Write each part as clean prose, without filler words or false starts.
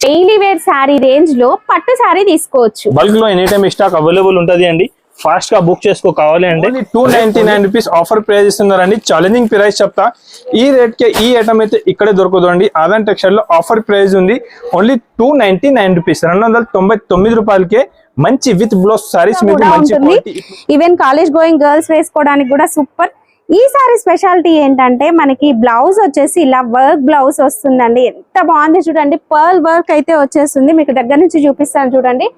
Daily wear sari range లో పట్టు శారీ తీసుకోవచ్చు. బల్క్ లో ఎనీ టైమ్ స్టాక్ అవైలబుల్ ఉంటది అండి. ఫాస్ట్ గా బుక్ చేసుకో కావాలి అంటే 299 రూపీస్ ఆఫర్ ప్రైస్ ఇస్తున్నారండి. ఛాలెంజింగ్ ప్రైస్ చెప్తా. ఈ రేట్ కే ఈ ఐటమ్ అయితే ఇక్కడే దొరకదు అండి. ఆదాన్ టెక్స్టైల్ లో ఆఫర్ ప్రైస్ ఉంది ఓన్లీ 299 రూపీస్, 299 రూపాయలకే మంచి విత్ బ్లౌజ్ సారీస్ మీకు మంచి quality. Even college going girls వేసుకోవడానికి కూడా సూపర్. ఈ సారీ స్పెషాలిటీ ఏంటంటే మనకి బ్లౌజ్ వచ్చేసి ఇలా వర్క్ బ్లౌజ్ వస్తుందండి. ఎంత బాగుంది చూడండి. పర్ల్ వర్క్ అయితే వచ్చేస్తుంది. మీకు దగ్గర నుంచి చూపిస్తాను చూడండి.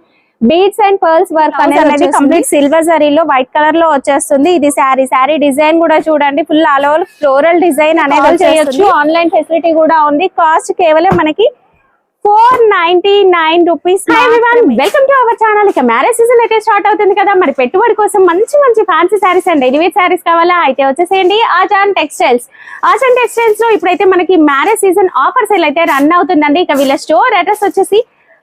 బీడ్స్ అండ్ పర్ల్స్ వర్క్ అనేది కంప్లీట్ సిల్వర్ జరీలో వైట్ కలర్ లో వచ్చేస్తుంది. ఇది శారీ డిజైన్ కూడా చూడండి. Full all over floral design అనేది చేయొచ్చు. ఆన్లైన్ ఫెసిలిటీ కూడా ఉంది. కాస్ట్ కేవలం మనకి 499 rupees. Welcome to our channel. ఇక మ్యారేజ్ సీజన్ అయితే స్టార్ట్ అవుతుంది కదా, మరి పెట్టుబడి కోసం మంచి మంచి fancy saris and daily wear saris కావాలా అయితే వచ్చేసేయండి ఆజాన్ టెక్స్టైల్స్. ఆజాన్ టెక్స్టైల్స్ లో ఇప్పుడైతే మనకి మ్యారేజ్ సీజన్ ఆఫర్ సేల్ అయితే రన్ అవుతుందండి. ఇక వీళ్ళ స్టోర్ అడ్రస్ వచ్చేసి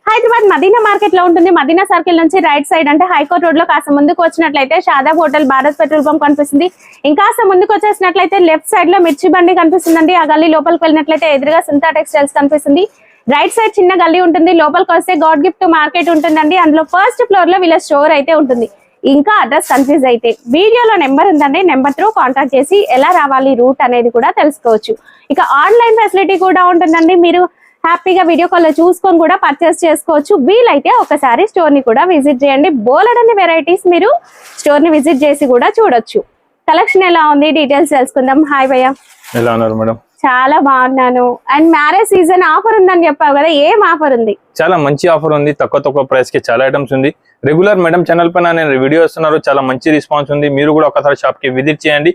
హైదరాబాద్ మదీనా మార్కెట్ లో ఉంటుంది. మదీనా సర్కిల్ నుంచి రైట్ సైడ్ అంటే హైకోర్ట్ రోడ్ లో కాస్త ముందుకు వచ్చినట్లయితే Shadab hotel, Bharat petrol pump కనిపిస్తుంది. ఇంకాస్త ముందుకు వచ్చేసినట్లయితే లెఫ్ట్ సైడ్ లో మిర్చి బండి కనిపిస్తుందండి. ఆ గల్లీ లోపలికి వెళ్ళినట్లయితే ఎదురుగా సుంతా టెక్స్టైల్స్ కనిపిస్తుంది. రైట్ సైడ్ చిన్న గల్లీ ఉంటుంది. లోపలికి వస్తే గాడ్ గిఫ్ట్ మార్కెట్ ఉంటుందండి. అందులో ఫస్ట్ ఫ్లోర్ లో వీళ్ళ స్టోర్ అయితే ఉంటుంది. ఇంకా అడ్రస్ కన్ఫ్యూజ్ అయితే వీడియోలో నెంబర్ ఉందండి. నెంబర్ త్రూ కాంటాక్ట్ చేసి ఎలా రావాలి రూట్ అనేది కూడా తెలుసుకోవచ్చు. ఇక ఆన్లైన్ ఫెసిలిటీ కూడా ఉంటుందండి. మీరు హ్యాపీగా వీడియో కాల్ లో చూసుకొని కూడా పర్చేస్ చేసుకోవచ్చు. వీలైతే ఒకసారి స్టోర్ ని కూడా విజిట్ చేయండి. బోలెడన్ని వెరైటీస్ మీరు స్టోర్ ని విజిట్ చేసి కూడా చూడొచ్చు. కలెక్షన్ ఎలా ఉంది డీటెయిల్స్ తెలుసుకుందాం. హాయ్ భయ్య, ఎలా ఉన్నారు మేడం? చాలా బాగున్నాను. అండ్ మ్యారేజ్ సీజన్ ఆఫర్ ఉందని చెప్పావు కదా, ఏం ఆఫర్ ఉంది? చాలా మంచి ఆఫర్ ఉంది. తక్కువ ప్రైస్ కి చాలా ఐటమ్స్ ఉంది. రెగ్యులర్ మేడం ఛానల్ పైన నేను వీడియో ఇస్తున్నారు. చాలా మంచి రెస్పాన్స్ ఉంది. మీరు కూడా ఒకసారి షాప్ కి విజిట్ చేయండి.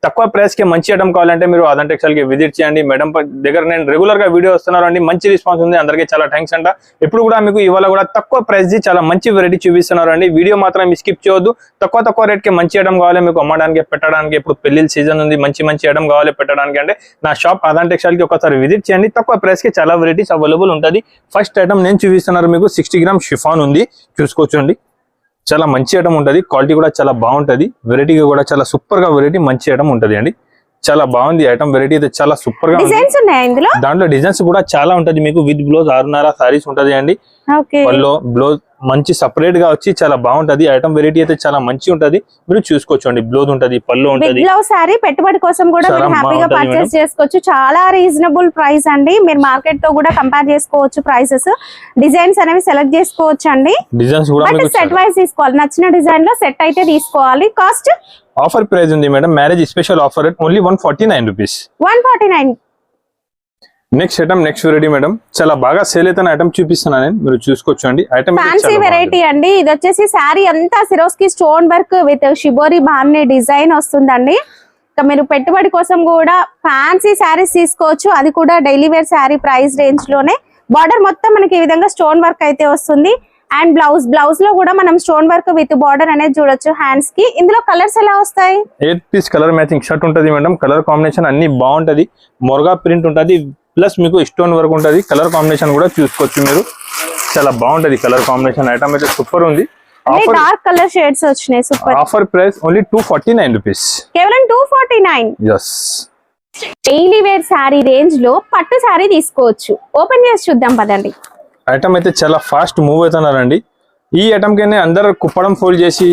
తక్కువ ప్రైస్ కి మంచి ఐటమ్ కావాలంటే మీరు ఆదాన్ టెక్స్టైల్ కి విజిట్ చేయండి. మేడం దగ్గర నేను రెగ్యులర్ గా వీడియో వస్తున్నారు అండి. మంచి రెస్పాన్స్ ఉంది. అందరికీ చాలా థ్యాంక్స్ అంట. ఇప్పుడు కూడా మీకు ఇవాళ కూడా తక్కువ ప్రైస్ ది చాలా మంచి వెరైటీ చూపిస్తున్నారు అండి. వీడియో మాత్రం స్కిప్ చేయొద్దు. తక్కువ రేట్ కి మంచి ఐటమ్ కావాలి మీకు అమ్మడానికి, పెట్టడానికి. ఇప్పుడు పెళ్లి సీజన్ ఉంది. మంచి ఐటమ్ కావాలి పెట్టడానికి అంటే నా షాప్ ఆదాన్ టెక్స్టైల్ కి ఒకసారి విజిట్ చేయండి. తక్కువ ప్రైస్ కి చాలా వెరైటీస్ అవైలబుల్ ఉంటుంది. ఫస్ట్ ఐటమ్ నేను చూపిస్తున్నారు మీకు 60 గ్రామ్ షిఫాన్ ఉంది. చూసుకోవచ్చండి. చాలా మంచి ఐటమ్ ఉంటుంది. క్వాలిటీ కూడా చాలా బాగుంటుంది. వెరైటీ కూడా చాలా సూపర్ గా వెరైటీ మంచి ఐటమ్ ఉంటుంది అండి. చాలా బాగుంది ఐటమ్. వెరైటీ అయితే చాలా సూపర్ గా ఉంది. దాంట్లో డిజైన్స్ కూడా చాలా ఉంటది. మీకు విత్ బ్లౌజ్ 6.5 సారీస్ ఉంటది అండి. బ్లౌజ్ మంచి సపరేట్ గా వచ్చి చాలా బాగుంటది. ఐటమ్ వెరైటీ అయితే చాలా మంచి ఉంటది. మీరు చూసుకోవచ్చు. బ్లౌజ్ ఉంటది, పళ్ళు ఉంటది. బ్లౌజ్ సారీ పెట్టుబడి కోసం కూడా మీరు హ్యాపీగా పర్చేస్ చేసుకోవచ్చు. చాలా రీజనబుల్ ప్రైస్ అండి. మీరు మార్కెట్ తో కూడా కంపేర్ చేసుకోవచ్చు ప్రైసెస్. డిజైన్స్ అనేవి సెలెక్ట్ చేసుకోవచ్చు అండి. డిజైన్స్ కూడా సెట్ వైస్ తీసుకోవాలి. నచ్చిన డిజైన్ లో సెట్ అయితే తీసుకోవాలి. కాస్ట్ ఆఫర్ ప్రైస్ ఉంది madam. Marriage special offer only 149 rupees. 149. Next item, next variety madam. చాలా బాగా సేల్ అయితే ఐటమ్ చూపిస్తున్నాను నేను. మీరు చూసుకోవచ్చు అండి. ఐటమ్ ఫ్యాన్సీ వెరైటీ అండి. ఇది వచ్చేసి శారీ అంతా Swarovski stone work with shibori బామ్ని డిజైన్ వస్తుందండి. ఇక మీరు పెట్టుబడి కోసం కూడా ఫ్యాన్సీ శారీస్ తీసుకోవచ్చు. అది కూడా daily wear sari price range లోనే. బార్డర్ మొత్తం మనకి ఈ విధంగా స్టోన్ వర్క్ అయితే వస్తుంది. అండ్ బ్లౌజ్ లో కూడా మనం స్టోన్ వర్క్ విత్ బార్డర్ అనేది చూడొచ్చు హ్యాండ్స్ కి. ఇందులో కలర్స్ ఎలా వస్తాయి? 8 పీస్ కలర్ మ్యాచింగ్ షర్ట్ ఉంటది మేడం. కలర్ కాంబినేషన్ అన్ని బాగుంటది. మొరగా ప్రింట్ ఉంటది. ప్లస్ మీకు స్టోన్ వర్క్ ఉంటది. కలర్ కాంబినేషన్ కూడా చూసుకోవచ్చు మీరు. చాలా బాగుంటది కలర్ కాంబినేషన్. ఐటమ్ అయితే సూపర్ ఉంది. డార్క్ కలర్ షేడ్స్ వచ్చినాయి. Super. Offer price only 249 rupees. కేవలం 249. yes. Daily wear sari range లో పట్టు శారీ తీసుకోవచ్చు. ఓపెన్ చేసి చూద్దాం పదండి. ఐటమ్ అయితే చాలా ఫాస్ట్ మూవ్ అవుతున్నారండి. ఈ ఐటమ్ కి అందరు కుప్పడం ఫోల్డ్ చేసి,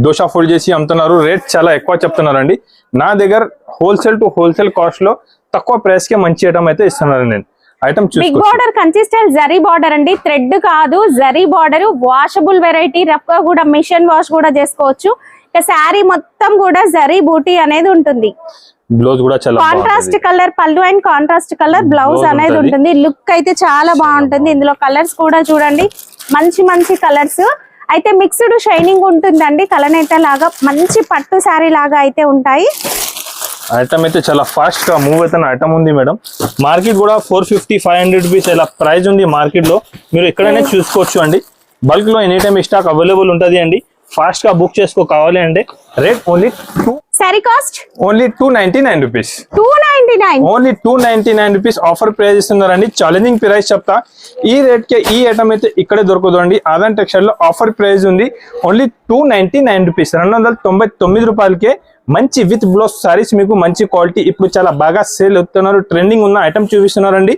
దోశ ఫోల్డ్ చేసి అమ్ముతున్నారు. రేట్ చాలా ఎక్కువ చెప్తున్నారండి. నా దగ్గర హోల్సేల్ టు హోల్సేల్ కాస్ట్ లో తక్కువ ప్రైస్ కి మంచి ఐటమ్ అయితే ఇస్తున్నారు. నేను item big border consistent zari border అండి. థ్రెడ్ కాదు, zari border. Washable variety. Rough గా కూడా మిషన్ వాష్ కూడా చేసుకోవచ్చు. ఇక శారీ మొత్తం కూడా జరీ బూటీ అనేది ఉంటుంది. బ్లౌజ్ కూడా చాలా కాంట్రాస్ట్ కలర్ పళ్ళు అండ్ కాంట్రాస్ట్ కలర్ బ్లౌజ్ అనేది ఉంటుంది. లుక్ అయితే చాలా బాగుంటుంది. ఇందులో కలర్స్ కూడా చూడండి, మంచి కలర్స్ అయితే మిక్స్డ్ షైనింగ్ ఉంటుందండి. కలనేత లాగా మంచి పట్టు శారీ లాగా అయితే ఉంటాయి. ఐటమ్ అయితే చాలా ఫాస్ట్ గా మూవ్ అవుతున్న ఐటమ్ ఉంది మేడం. మార్కెట్ కూడా 450-500 రూపీస్ ఇలా ప్రైస్ ఉంది మార్కెట్ లో. మీరు ఎక్కడైనా చూసుకోవచ్చు అండి. బల్క్ లో ఎనీ టైమ్ స్టాక్ అవైలబుల్ ఉంటది అండి. ఫాస్ట్ గా బుక్ చేసుకో కావాలి అంటే rate only sorry cost only 299 rupees. 299 only 299 rupees offer price ఇస్తున్నారండి. ఛాలెంజింగ్ ప్రైస్ చెప్తా. ఈ రేట్ కే ఈ ఐటమ్ అయితే ఇక్కడే దొరకదు అండి. ఆదాన్ టెక్స్టైల్ లో ఆఫర్ ప్రైస్ ఉంది ఓన్లీ 299 రూపీస్. 299 రూపాయలకే మంచి విత్ బ్లౌజ్ సారీస్ మీకు మంచి క్వాలిటీ ఇప్పుడు చాలా బాగా సేల్ అవుతున్నారు, ట్రెండింగ్ ఉన్న ఐటమ్ చూపిస్తున్నారండి.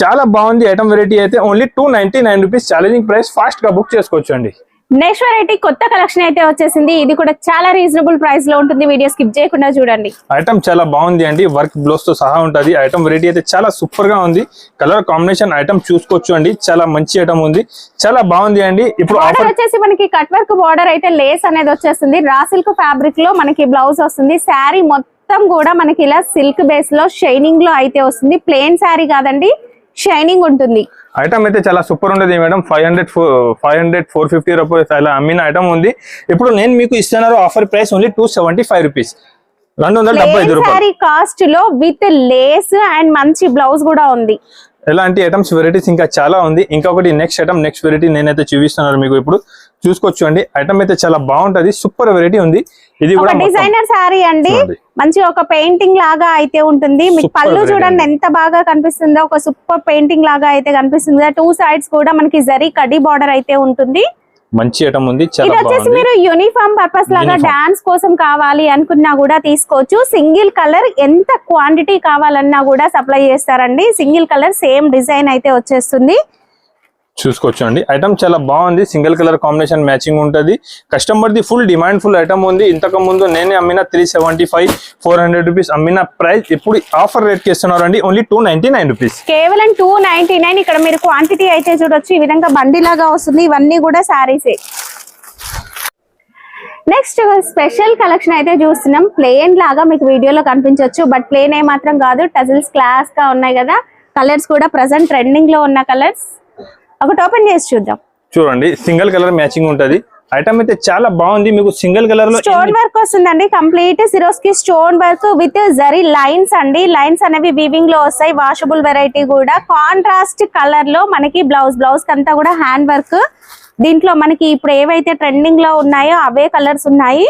చాలా బాగుంది ఐటమ్ వెరైటీ అయితే only 299 rupees challenging price, fast గా బుక్ చేసుకోవచ్చు అండి. నెక్స్ట్ వెరైటీ కొత్త కలెక్షన్ అయితే వచ్చేసింది. ఇది కూడా చాలా రీజనబుల్ ప్రైస్ లో ఉంటుంది. వీడియో స్కిప్ చేయకుండా చూడండి. ఐటమ్ చాలా బాగుంది అండి, వర్క్ బ్లౌజ్ తో సహా ఉంటుంది. ఐటమ్ వెరైటీ అయితే చాలా సూపర్ గా ఉంది. కలర్ కాంబినేషన్ ఐటమ్ చూసుకోవచ్చు అండి, చాలా మంచి ఐటమ్ ఉంది, చాలా బాగుంది అండి. ఇప్పుడు ఆఫర్ వచ్చేసి మనకి కట్ వర్క్ బార్డర్ అయితే లేస్ అనేది వచ్చేస్తుంది. రా సిల్క్ ఫ్యాబ్రిక్ లో మనకి బ్లౌజ్ వస్తుంది. శారీ మొత్తం కూడా మనకి ఇలా సిల్క్ బేస్ లో షైనింగ్ లో అయితే వస్తుంది. ప్లెయిన్ శారీ కాదండి, షైనింగ్ ఉంటుంది. ఐటమ్ అయితే చాలా సూపర్ ఉండేది మేడం. 450 రూపీస్ అలా అమ్మిన ఐటమ్ ఉంది. ఇప్పుడు నేను మీకు ఇస్తున్నారు ఆఫర్ ప్రైస్ ఓన్లీ 275 రూపీస్, 275 రూపాయలు కాస్ట్ లో విత్ లేస్ అండ్ మంచి బ్లౌజ్ కూడా ఉంది. ఇలాంటి ఐటమ్స్ వెరైటీస్ ఇంకా చాలా ఉంది. ఇంకొకటి నెక్స్ట్ వెరైటీ నేనైతే చూపిస్తున్నాను మీకు, ఇప్పుడు చూసుకోవచ్చు అండి. ఐటమ్ అయితే చాలా బాగుంటది, సూపర్ వెరైటీ ఉంది. ఇది కూడా డిజైనర్ శారీ అండి, మంచి ఒక పెయింటింగ్ లాగా అయితే ఉంటుంది. మీకు పళ్ళు చూడండి ఎంత బాగా కనిపిస్తుందో, ఒక సూపర్ పెయింటింగ్ లాగా అయితే కనిపిస్తుంది. 2 సైడ్స్ కూడా మనకి జరీ కడ్డీ బార్డర్ అయితే ఉంటుంది. మంచి ఐటమ్ ఉంది. ఇది వచ్చేసి మీరు యూనిఫామ్ పర్పస్ లాగా డాన్స్ కోసం కావాలి అనుకున్నా కూడా తీసుకోవచ్చు. సింగిల్ కలర్ ఎంత క్వాంటిటీ కావాలన్నా కూడా సప్లై చేస్తారండి. సింగిల్ కలర్ సేమ్ డిజైన్ అయితే వచ్చేస్తుంది. చూసుకోవచ్చు అండి. ఐటమ్ చాలా బాగుంది, సింగిల్ కలర్ కాంబినేషన్ మ్యాచింగ్ ఉంటుంది. Customer the full demand full item ఉంది. ఇంతకు ముందు నేనే అమ్మిన 375 400 రూపీస్ అమ్మిన ప్రైస్ ఇప్పుడు ఆఫర్ రేట్ కి ఇస్తున్నారు అండి, ఓన్లీ 299 రూపీస్, కేవలం 299. ఇక్కడ మీరు క్వాంటిటీ అయితే చూడొచ్చు, ఈ విధంగా బండి లాగా వస్తుంది. ఇవన్నీ కూడా శారీసే. నెక్స్ట్ స్పెషల్ కలెక్షన్ అయితే చూస్తున్నాం. ప్లేన్ లాగా మీకు వీడియోలో కనిపించవచ్చు, బట్ ప్లేన్ ఏ మాత్రం కాదు, టజిల్స్ క్లాస్ గా ఉన్నాయి కదా. కలర్స్ కూడా ప్రెసెంట్ ట్రెండింగ్ లో ఉన్న కలర్స్. ఒకటి ఓపెన్ చేసి చూద్దాం. చూడండి, సింగిల్ కలర్ మ్యాచింగ్ ఉంటది. ఐటమ్ అయితే చాలా బాగుంది. మీకు సింగిల్ కలర్ లో స్టోన్ వర్క్ వస్తుందండి, complete Swarovski stone work with zari lines అండి. లైన్స్ అనేవి వీవింగ్ లో వస్తాయి. వాషబుల్ వెరైటీ కూడా. కాంట్రాస్ట్ కలర్ లో మనకి బ్లౌజ్ అంతా కూడా హ్యాండ్ వర్క్. దీంట్లో మనకి ఇప్పుడు ఏవైతే ట్రెండింగ్ లో ఉన్నాయో అవే కలర్స్ ఉన్నాయి.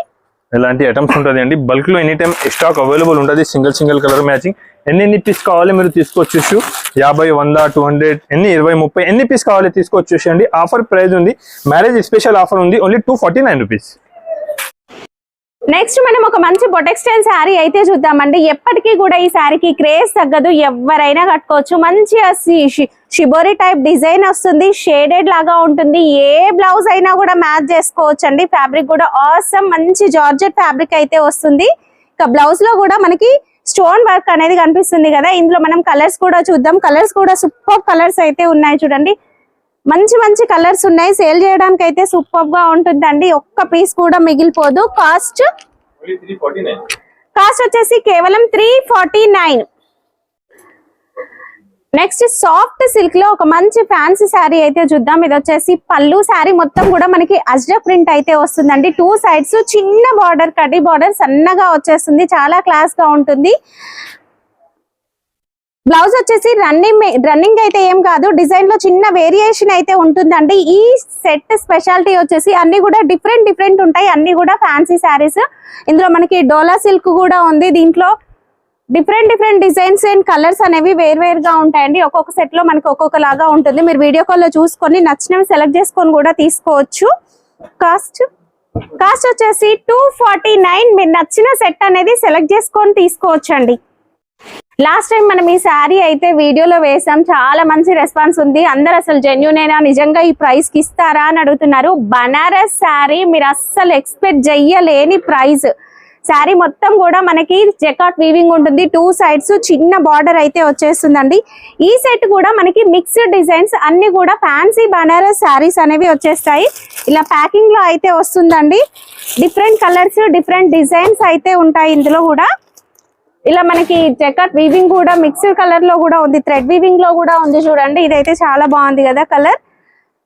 ఇలాంటి ఐటమ్స్ ఉంటుంది అండి. బల్క్ లో ఎనీ టైం స్టాక్ అవైలబుల్ ఉంటుంది. Single colour matching. ఎన్ని పీస్ కావాలి మీరు తీసుకోవచ్చు. 50 100 200 ఎన్ని 20 30 ఎన్ని పీస్ కావాలి తీసుకోవచ్చు అండి. ఆఫర్ ప్రైస్ ఉంది, మ్యారేజ్ స్పెషల్ ఆఫర్ ఉంది, ఓన్లీ 249 రూపీస్. నెక్స్ట్ మనం ఒక మంచి బొటెక్ స్టైల్ శారీ అయితే చూద్దామండి. ఎప్పటికీ కూడా ఈ శారీకి క్రేజ్ తగ్గదు, ఎవరైనా కట్టుకోవచ్చు. మంచి షిబోరి టైప్ డిజైన్ వస్తుంది, షేడెడ్ లాగా ఉంటుంది. ఏ బ్లౌజ్ అయినా కూడా మ్యాచ్ చేసుకోవచ్చు అండి. ఫ్యాబ్రిక్ కూడా ఆసమ్ మంచి జార్జెట్ ఫ్యాబ్రిక్ అయితే వస్తుంది. ఇక బ్లౌజ్ లో కూడా మనకి స్టోన్ వర్క్ అనేది కనిపిస్తుంది కదా. ఇందులో మనం కలర్స్ కూడా చూద్దాం. కలర్స్ కూడా సూపర్ కలర్స్ అయితే ఉన్నాయి చూడండి. మంచి కలర్స్ ఉన్నాయి. సేల్ చేయడానికి అయితే సూపర్ గా ఉంటుందండి. ఒక్క పీస్ కూడా మిగిలిపోదు. కాస్ట్ వచ్చేసి కేవలం 349. నెక్స్ట్ సాఫ్ట్ సిల్క్ లో ఒక మంచి ఫ్యాన్సీ శారీ అయితే చూద్దాం. ఇది వచ్చేసి పళ్ళు. శారీ మొత్తం కూడా మనకి అజ్రక్ ప్రింట్ అయితే వస్తుందండి. 2 సైడ్స్ చిన్న బార్డర్, కడ్డీ బార్డర్ సన్నగా వచ్చేస్తుంది. చాలా క్లాస్ గా ఉంటుంది. బ్లౌజ్ వచ్చేసి రన్నింగ్ అయితే ఏం కాదు, డిజైన్ లో చిన్న వేరియేషన్ అయితే ఉంటుందండి. ఈ సెట్ స్పెషాలిటీ వచ్చేసి అన్ని కూడా డిఫరెంట్ ఉంటాయి. అన్ని కూడా ఫ్యాన్సీ శారీస్. ఇందులో మనకి డోలా సిల్క్ కూడా ఉంది. దీంట్లో డిఫరెంట్ డిజైన్స్ అండ్ కలర్స్ అనేవి వేరుగా ఉంటాయండి. ఒక్కొక్క సెట్ లో మనకి ఒక్కొక్క లాగా ఉంటుంది. మీరు వీడియో కాల్ లో చూసుకొని నచ్చినవి సెలెక్ట్ చేసుకొని కూడా తీసుకోవచ్చు. కాస్ట్ వచ్చేసి 249. మీరు నచ్చిన సెట్ అనేది సెలెక్ట్ చేసుకొని తీసుకోవచ్చు అండి. లాస్ట్ టైం మనం ఈ శారీ అయితే వీడియోలో వేసాం, చాలా మంచి రెస్పాన్స్ ఉంది. అందరు అసలు జెన్యూనేనా, నిజంగా ఈ ప్రైస్ కి ఇస్తారా అని అడుగుతున్నారు. బనారస్ శారీ మీరు అస్సలు ఎక్స్పెక్ట్ చెయ్యలేని ప్రైస్. శారీ మొత్తం కూడా మనకి జెకాట్ వీవింగ్ ఉంటుంది. 2 సైడ్స్ చిన్న బార్డర్ అయితే వచ్చేస్తుందండి. ఈ సెట్ కూడా మనకి మిక్స్డ్ డిజైన్స్ అన్ని కూడా ఫ్యాన్సీ బనారస్ శారీస్ అనేవి వచ్చేస్తాయి. ఇలా ప్యాకింగ్ లో అయితే వస్తుందండి. డిఫరెంట్ కలర్స్, డిఫరెంట్ డిజైన్స్ అయితే ఉంటాయి ఇందులో కూడా. ఇలా మనకి జెకాట్ వీవింగ్ కూడా మిక్స్డ్ కలర్ లో కూడా ఉంది, థ్రెడ్ వీవింగ్ లో కూడా ఉంది చూడండి. ఇదైతే చాలా బాగుంది కదా కలర్.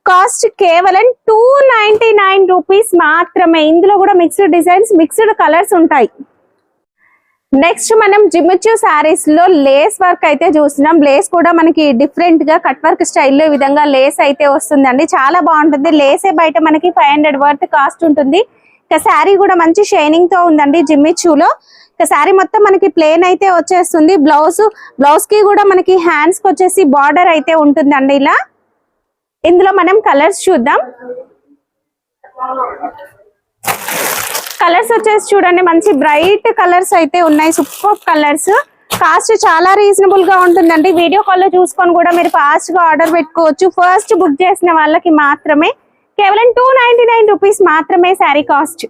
కాస్ట్ కేవలం 299 రూపీస్ మాత్రమే. ఇందులో కూడా మిక్స్డ్ డిజైన్స్, మిక్స్డ్ కలర్స్ ఉంటాయి. నెక్స్ట్ మనం జిమ్మిచూ శారీస్ లో లేస్ వర్క్ అయితే చూస్తున్నాం. లేస్ కూడా మనకి డిఫరెంట్ గా కట్ వర్క్ స్టైల్లో ఈ విధంగా లేస్ అయితే వస్తుందండి. చాలా బాగుంటుంది. లేసే బయట మనకి 500 వర్త్ కాస్ట్ ఉంటుంది. ఇక శారీ కూడా మంచి షైనింగ్ తో ఉందండి జిమ్మిచూలో. ఇక శారీ మొత్తం మనకి ప్లేన్ అయితే వచ్చేస్తుంది. బ్లౌజ్ కి కూడా మనకి హ్యాండ్స్ కి వచ్చేసి బార్డర్ అయితే ఉంటుందండి ఇలా. ఇందులో మనం కలర్స్ చూద్దాం. కలర్స్ వచ్చేసి చూడండి మంచి బ్రైట్ కలర్స్ అయితే ఉన్నాయి, సూపర్ కలర్స్. కాస్ట్ చాలా రీజనబుల్ గా ఉంటుందండి. వీడియో కాల్ లో చూసుకొని కూడా మీరు ఫాస్ట్ గా ఆర్డర్ పెట్టుకోవచ్చు. ఫస్ట్ బుక్ చేసిన వాళ్ళకి మాత్రమే కేవలం 299 రూపీస్ మాత్రమే sari cost.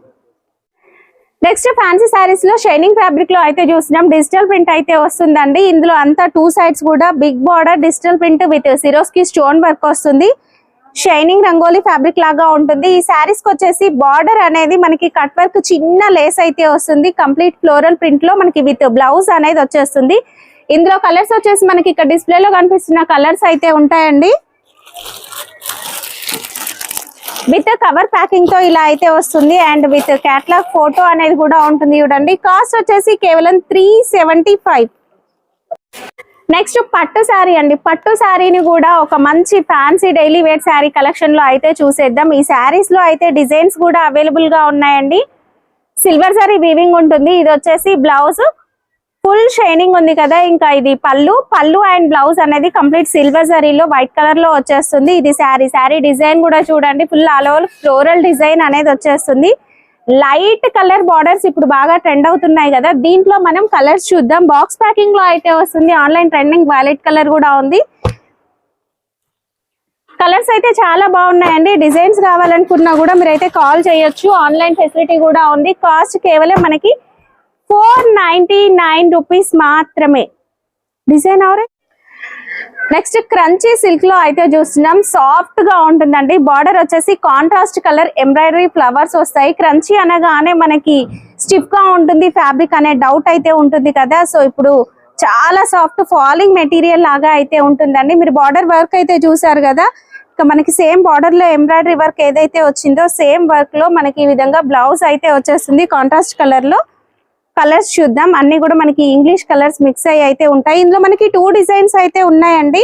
Next fancy saris లో షైనింగ్ ఫ్యాబ్రిక్ లో అయితే చూసినాం. డిజిటల్ ప్రింట్ అయితే వస్తుందండి. ఇందులో అంతా 2 సైడ్స్ కూడా big border digital print with Swarovski stone work వస్తుంది. షైనింగ్ రంగోలీ ఫ్యాబ్రిక్ లాగా ఉంటుంది. ఈ శారీస్ కి వచ్చేసి బార్డర్ అనేది మనకి కట్ వర్క్ చిన్న లేస్ అయితే వస్తుంది. కంప్లీట్ ఫ్లోరల్ ప్రింట్ లో మనకి విత్ బ్లౌజ్ అనేది వచ్చేస్తుంది. ఇందులో కలర్స్ వచ్చేసి మనకి ఇక్కడ డిస్ప్లేలో కనిపిస్తున్న కలర్స్ అయితే ఉంటాయండి. విత్ కవర్ ప్యాకింగ్ తో ఇలా అయితే వస్తుంది అండ్ విత్ క్యాటలాగ్ ఫోటో అనేది కూడా ఉంటుంది చూడండి. కాస్ట్ వచ్చేసి కేవలం 375. నెక్స్ట్ పట్టు శారీ అండి. పట్టు శారీని కూడా ఒక మంచి fancy daily wear sari collection లో అయితే చూసేద్దాం. ఈ శారీస్ లో అయితే డిజైన్స్ కూడా అవైలబుల్ గా ఉన్నాయండి. సిల్వర్ శారీ వీవింగ్ ఉంటుంది. ఇది వచ్చేసి బ్లౌజ్ ఫుల్ షైనింగ్ ఉంది కదా. ఇంకా ఇది పళ్ళు అండ్ బ్లౌజ్ అనేది కంప్లీట్ సిల్వర్ జరీలో వైట్ కలర్ లో వచ్చేస్తుంది. ఇది శారీ డిజైన్ కూడా చూడండి full all over floral design అనేది వచ్చేస్తుంది. లైట్ కలర్ బార్డర్స్ ఇప్పుడు బాగా ట్రెండ్ అవుతున్నాయి కదా. దీంట్లో మనం కలర్స్ చూద్దాం. బాక్స్ ప్యాకింగ్ లో అయితే వస్తుంది. ఆన్లైన్ ట్రెండింగ్ వైలెట్ కలర్ కూడా ఉంది. కలర్స్ అయితే చాలా బాగున్నాయండి. డిజైన్స్ కావాలనుకున్నా కూడా మీరైతే కాల్ చేయొచ్చు. ఆన్లైన్ ఫెసిలిటీ కూడా ఉంది. కాస్ట్ కేవలం మనకి 499 రూపీస్ మాత్రమే. డిజైన్ అవరే నెక్స్ట్ క్రంచీ సిల్క్ లో అయితే చూస్తున్నాం. సాఫ్ట్ గా ఉంటుందండి. బార్డర్ వచ్చేసి కాంట్రాస్ట్ కలర్ ఎంబ్రాయిడరీ ఫ్లవర్స్ వస్తాయి. క్రంచీ అనగానే మనకి స్టిఫ్ గా ఉంటుంది ఫ్యాబ్రిక్ అనే డౌట్ అయితే ఉంటుంది కదా. సో ఇప్పుడు చాలా సాఫ్ట్ ఫాలింగ్ మెటీరియల్ లాగా అయితే ఉంటుందండి. మీరు బార్డర్ వర్క్ అయితే చూసారు కదా. ఇక మనకి సేమ్ బార్డర్ లో ఎంబ్రాయిడరీ వర్క్ ఏదైతే వచ్చిందో సేమ్ వర్క్ లో మనకి ఈ విధంగా బ్లౌజ్ అయితే వచ్చేస్తుంది కాంట్రాస్ట్ కలర్ లో. కలర్స్ చూద్దాం. అన్ని కూడా మనకి ఇంగ్లీష్ కలర్స్ మిక్స్ అయ్యి అయితే ఉంటాయి. ఇందులో మనకి 2 డిజైన్స్ అయితే ఉన్నాయండి.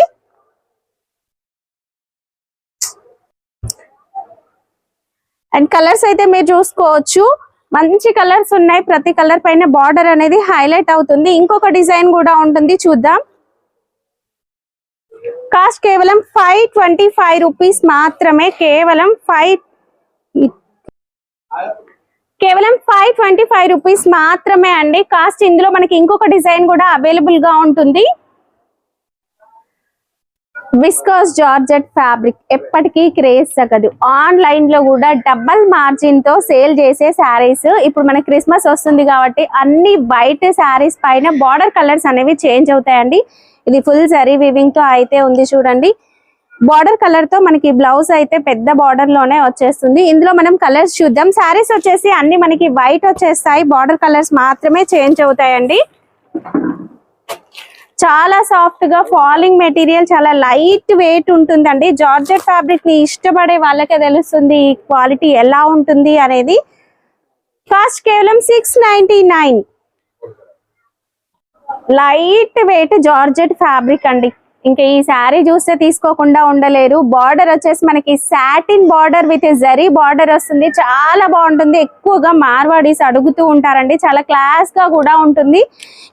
అండ్ కలర్స్ అయితే మీరు చూసుకోవచ్చు. మంచి కలర్స్ ఉన్నాయి. ప్రతి కలర్ పైన బార్డర్ అనేది హైలైట్ అవుతుంది. ఇంకొక డిజైన్ కూడా ఉంటుంది చూద్దాం. కాస్ట్ కేవలం 525 రూపీస్ మాత్రమే. కేవలం 525 రూపీస్ మాత్రమే అండి కాస్ట్. ఇందులో మనకి ఇంకొక డిజైన్ కూడా అవైలబుల్ గా ఉంటుంది. విస్కోస్ జార్జెట్ ఫ్యాబ్రిక్ ఎప్పటికీ క్రేజ్ తగ్గదు. ఆన్లైన్ లో కూడా డబల్ మార్జిన్ తో సేల్ చేసే శారీస్. ఇప్పుడు మనకి క్రిస్మస్ వస్తుంది కాబట్టి అన్ని వైట్ శారీస్ పైన బార్డర్ కలర్స్ అనేవి చేంజ్ అవుతాయండి. ఇది ఫుల్ జరీ వీవింగ్ తో అయితే ఉంది చూడండి. బార్డర్ కలర్ తో మనకి బ్లౌజ్ అయితే పెద్ద బార్డర్ లోనే వచ్చేస్తుంది. ఇందులో మనం కలర్స్ చూద్దాం. శారీస్ వచ్చేసి అన్ని మనకి వైట్ వచ్చేస్తాయి. బార్డర్ కలర్స్ మాత్రమే చేంజ్ అవుతాయండి. చాలా సాఫ్ట్ గా ఫాలింగ్ మెటీరియల్, చాలా లైట్ వెయిట్ ఉంటుందండి. జార్జెట్ ఫ్యాబ్రిక్ ని ఇష్టపడే వాళ్ళకే తెలుస్తుంది ఈ క్వాలిటీ ఎలా ఉంటుంది అనేది. కాస్ట్ కేవలం 699. లైట్ వెయిట్ జార్జెట్ ఫ్యాబ్రిక్ అండి. ఇంకా ఈ శారీ చూస్తే తీసుకోకుండా ఉండలేరు. బార్డర్ వచ్చేసి మనకి satin border with zari border వస్తుంది. చాలా బాగుంటుంది. ఎక్కువగా మార్వాడీస్ అడుగుతూ ఉంటారండి. చాలా క్లాస్ గా కూడా ఉంటుంది.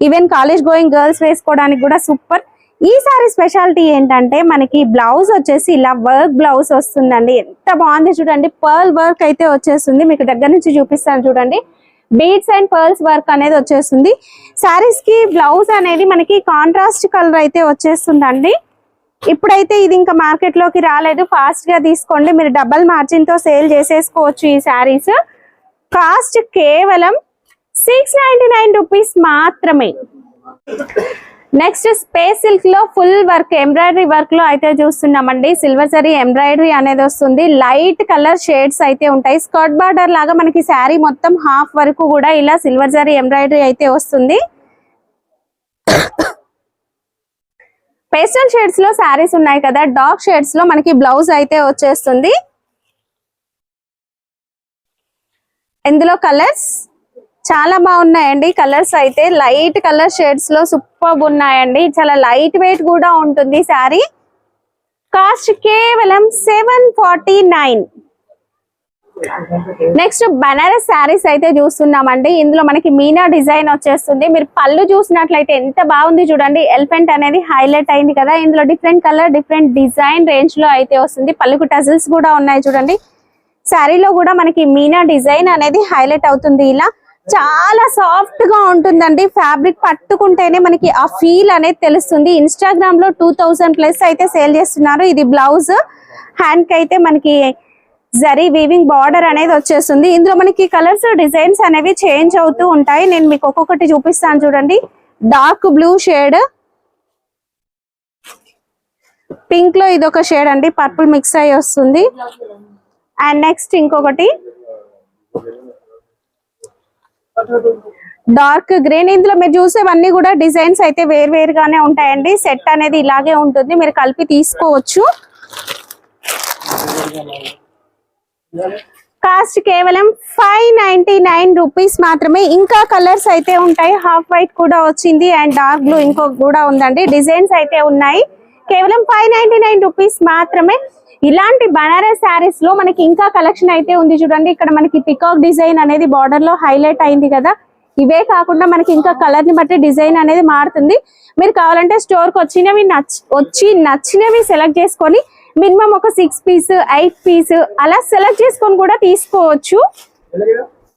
ఈవెన్ కాలేజ్ గోయింగ్ గర్ల్స్ వేసుకోవడానికి కూడా సూపర్. ఈ శారీ స్పెషాలిటీ ఏంటంటే మనకి బ్లౌజ్ వచ్చేసి ఇలా వర్క్ బ్లౌజ్ వస్తుందండి. ఎంత బాగుంది చూడండి. పర్ల్ వర్క్ అయితే వచ్చేస్తుంది. మీకు దగ్గర నుంచి చూపిస్తాను చూడండి. బీడ్స్ అండ్ పర్ల్స్ వర్క్ అనేది వచ్చేస్తుంది. శారీస్ కి బ్లౌజ్ అనేది మనకి కాంట్రాస్ట్ కలర్ అయితే వచ్చేస్తుందండి. ఇప్పుడైతే ఇది ఇంకా మార్కెట్ లోకి రాలేదు. ఫాస్ట్ గా తీసుకోండి. మీరు డబల్ మార్జిన్ తో సేల్ చేసేసుకోవచ్చు ఈ శారీస్. కాస్ట్ కేవలం 699 రూపీస్ మాత్రమే. నెక్స్ట్ స్పేస్ సిల్క్ లో ఫుల్ వర్క్ ఎంబ్రాయిడరీ వర్క్ లో అయితే చూస్తున్నామండి. సిల్వర్ జరీ ఎంబ్రాయిడరీ అనేది వస్తుంది. లైట్ కలర్ షేడ్స్ అయితే ఉంటాయి. స్కర్ట్ బార్డర్ లాగా మనకి శారీ మొత్తం హాఫ్ వరకు కూడా ఇలా సిల్వర్ జరీ ఎంబ్రాయిడరీ అయితే వస్తుంది. పేస్టల్ షేడ్స్ లో శారీస్ ఉన్నాయి కదా. డార్క్ షేడ్స్ లో మనకి బ్లౌజ్ అయితే వచ్చేస్తుంది. ఇందులో కలర్స్ చాలా బాగున్నాయండి. కలర్స్ అయితే లైట్ కలర్ షేడ్స్ లో సూపర్ ఉన్నాయండి. చాలా లైట్ వెయిట్ కూడా ఉంటుంది శారీ. కాస్ట్ కేవలం 749. నెక్స్ట్ బనారస్ శారీస్ అయితే చూస్తున్నామండి. ఇందులో మనకి మీనా డిజైన్ వచ్చేస్తుంది. మీరు పళ్ళు చూసినట్లయితే ఎంత బాగుంది చూడండి. ఎలిఫెంట్ అనేది హైలైట్ అయింది కదా. ఇందులో different colour different design range లో అయితే వస్తుంది. పళ్ళుకు టజిల్స్ కూడా ఉన్నాయి చూడండి. శారీలో కూడా మనకి మీనా డిజైన్ అనేది హైలైట్ అవుతుంది. ఇలా చాలా సాఫ్ట్ గా ఉంటుందండి. ఫ్యాబ్రిక్ పట్టుకుంటేనే మనకి ఆ ఫీల్ అనేది తెలుస్తుంది. ఇన్స్టాగ్రామ్ లో 2000+ అయితే సేల్ చేస్తున్నారు. ఇది బ్లౌజ్, హ్యాండ్ కి అయితే మనకి జరీ వీవింగ్ బార్డర్ అనేది వచ్చేస్తుంది. ఇందులో మనకి కలర్స్ డిజైన్స్ అనేవి చేంజ్ అవుతూ ఉంటాయి. నేను మీకు ఒక్కొక్కటి చూపిస్తాను చూడండి. డార్క్ బ్లూ షేడ్, పింక్ లో ఇదొక షేడ్ అండి, పర్పుల్ మిక్స్ అయ్యి వస్తుంది. అండ్ నెక్స్ట్ ఇంకొకటి డార్క్ గ్రీన్. ఇందులో మీరు చూసేవన్నీ కూడా డిజైన్స్ అయితే వేరువేరుగానే ఉంటాయండి. సెట్ అనేది ఇలాగే ఉంటుంది, మీరు కలిపి తీసుకోవచ్చు. కాస్ట్ కేవలం 599 రూపీస్ మాత్రమే. ఇంకా కలర్స్ అయితే ఉంటాయి. హాఫ్ వైట్ కూడా వచ్చింది అండ్ డార్క్ బ్లూ ఇంకొక కూడా ఉందండి. డిజైన్స్ అయితే ఉన్నాయి. కేవలం 599 రూపీస్ మాత్రమే. ఇలాంటి బనారస్ శారీస్ లో మనకి ఇంకా కలెక్షన్ అయితే ఉంది చూడండి. ఇక్కడ మనకి పికాక్ డిజైన్ అనేది బార్డర్ లో హైలైట్ అయింది కదా. ఇవే కాకుండా మనకి ఇంకా కలర్ ని బట్టి డిజైన్ అనేది మారుతుంది. మీరు కావాలంటే స్టోర్ కి నచ్చినవి సెలెక్ట్ చేసుకొని మినిమం ఒక 6 పీస్ 8 పీస్ అలా సెలెక్ట్ చేసుకొని కూడా తీసుకోవచ్చు.